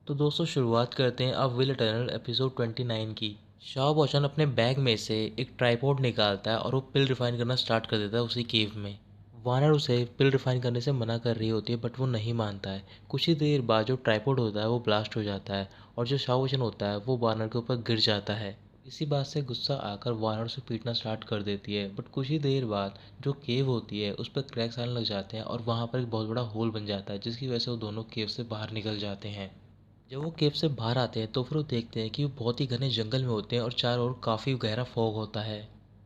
तो दोस्तों शुरुआत करते हैं अब विल टनल एपिसोड 29 की। शाह बॉचन अपने बैग में से एक ट्राइपॉड निकालता है और वो पिल रिफाइन करना स्टार्ट कर देता है उसी केव में। वानर उसे पिल रिफाइन करने से मना कर रही होती है बट वो नहीं मानता है। कुछ ही देर बाद जो ट्राइपॉड होता है वो ब्लास्ट हो जाता है और जो शाह बॉचन होता है वो वानर के ऊपर गिर जाता है। इसी बात से गुस्सा आकर वानर उसे पीटना स्टार्ट कर देती है बट कुछ ही देर बाद जो केव होती है उस पर क्रैक्स आने लग जाते हैं और वहाँ पर एक बहुत बड़ा होल बन जाता है जिसकी वजह से वो दोनों केव से बाहर निकल जाते हैं। जब वो केव से बाहर आते हैं तो फिर वो देखते हैं कि वो बहुत ही घने जंगल में होते हैं और चारों ओर काफ़ी गहरा फॉग होता है।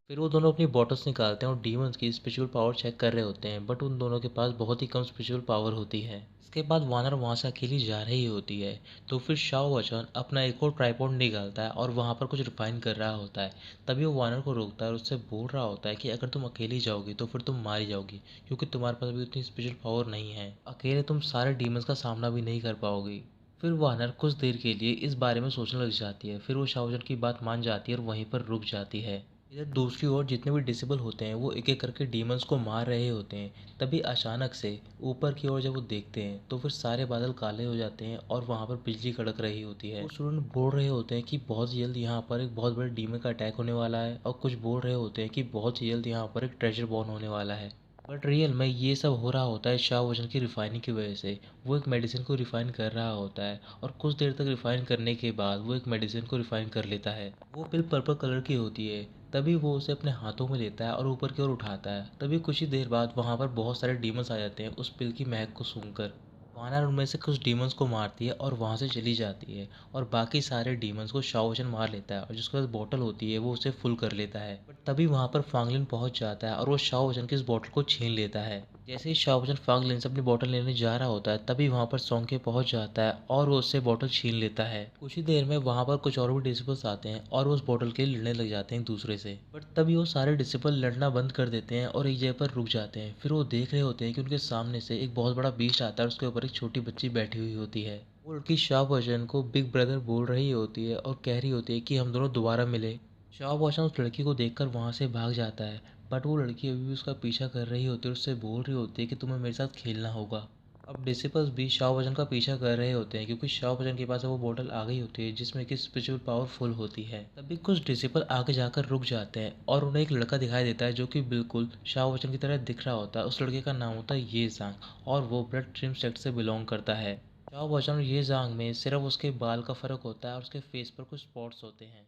फिर वो दोनों अपनी बॉटल्स निकालते हैं और डीमंस की स्पिरिचुअल पावर चेक कर रहे होते हैं बट उन दोनों के पास बहुत ही कम स्पिरिचुअल पावर होती है। इसके बाद वानर वहाँ से अकेली जा रही होती है। तो फिर शाओ वचन अपना एक और ट्राइपॉड निकालता है और वहाँ पर कुछ रिफाइन कर रहा होता है। तभी वो वानर को रोकता है और उससे बोल रहा होता है कि अगर तुम अकेली जाओगी तो फिर तुम मारी जाओगी, क्योंकि तुम्हारे पास अभी उतनी स्पेशल पावर नहीं है। अकेले तुम सारे डीमंस का सामना भी नहीं कर पाओगी। फिर वानर कुछ देर के लिए इस बारे में सोचने लग जाती है। फिर वो शाओजन की बात मान जाती है और वहीं पर रुक जाती है। इधर दूसरी ओर जितने भी डिसेबल होते हैं वो एक एक करके डीमंस को मार रहे होते हैं। तभी अचानक से ऊपर की ओर जब वो देखते हैं तो फिर सारे बादल काले हो जाते हैं और वहाँ पर बिजली कड़क रही होती है। कुछ स्टूडेंट बोल रहे होते हैं कि बहुत जल्द यहाँ पर एक बहुत बड़े डीमन का अटैक होने वाला है और कुछ बोल रहे होते हैं कि बहुत जल्द यहाँ पर एक ट्रेजर बॉर्न होने वाला है। बट रियल में ये सब हो रहा होता है शाह वजन की रिफाइनिंग की वजह से। वो एक मेडिसिन को रिफाइन कर रहा होता है और कुछ देर तक रिफाइन करने के बाद वो एक मेडिसिन को रिफाइन कर लेता है। वो पिल पर्पल कलर की होती है। तभी वो उसे अपने हाथों में लेता है और ऊपर की ओर उठाता है। तभी कुछ ही देर बाद वहाँ पर बहुत सारे डीमंस आ जाते हैं उस पिल की महक को सूंघकर। वानर उनमें से कुछ डीमंस को मारती है और वहाँ से चली जाती है और बाकी सारे डीमंस को शाओ मार लेता है और जिसके पास बॉटल होती है वो उसे फुल कर लेता है। बट तभी वहाँ पर फांगलिन पहुँच जाता है और वो शाओ की इस बॉटल को छीन लेता है। जैसे ही शाओ फांगलिन से अपनी बॉटल लेने जा रहा होता है तभी वहाँ पर सोंके पहुँच जाता है और वो उससे बॉटल छीन लेता है। कुछ ही देर में वहाँ पर कुछ और भी डिसिपल्स आते हैं और वो उस बॉटल के लिए लड़ने लग जाते हैं एक दूसरे से। बट तभी वो सारे डिसिपल लड़ना बंद कर देते हैं और एक जगह पर रुक जाते हैं। फिर वो देख रहे होते हैं कि उनके सामने से एक बहुत बड़ा बीस्ट आता है और उसके ऊपर एक छोटी बच्ची बैठी हुई होती है। वो लड़की शाह वचन को बिग ब्रदर बोल रही होती है और कह रही होती है कि हम दोनों दोबारा मिले। शाह वचन उस लड़की को देखकर वहाँ से भाग जाता है बट वो लड़की अभी भी उसका पीछा कर रही होती है और उससे बोल रही होती है कि तुम्हें मेरे साथ खेलना होगा। अब डिसिपल्स भी शाह वचन का पीछा कर रहे होते हैं क्योंकि शाह वचन के पास वो बोतल आ गई होती है जिसमें कि स्पिरिचुअल पावर फुल होती है। तभी कुछ डिसिपल आगे जाकर रुक जाते हैं और उन्हें एक लड़का दिखाई देता है जो कि बिल्कुल शाह वचन की तरह दिख रहा होता है। उस लड़के का नाम होता है ये जांग और वो ब्लड ट्रिम सेक्ट से बिलोंग करता है। शाह वचन और ये जांग में सिर्फ उसके बाल का फर्क होता है और उसके फेस पर कुछ स्पॉट्स होते हैं।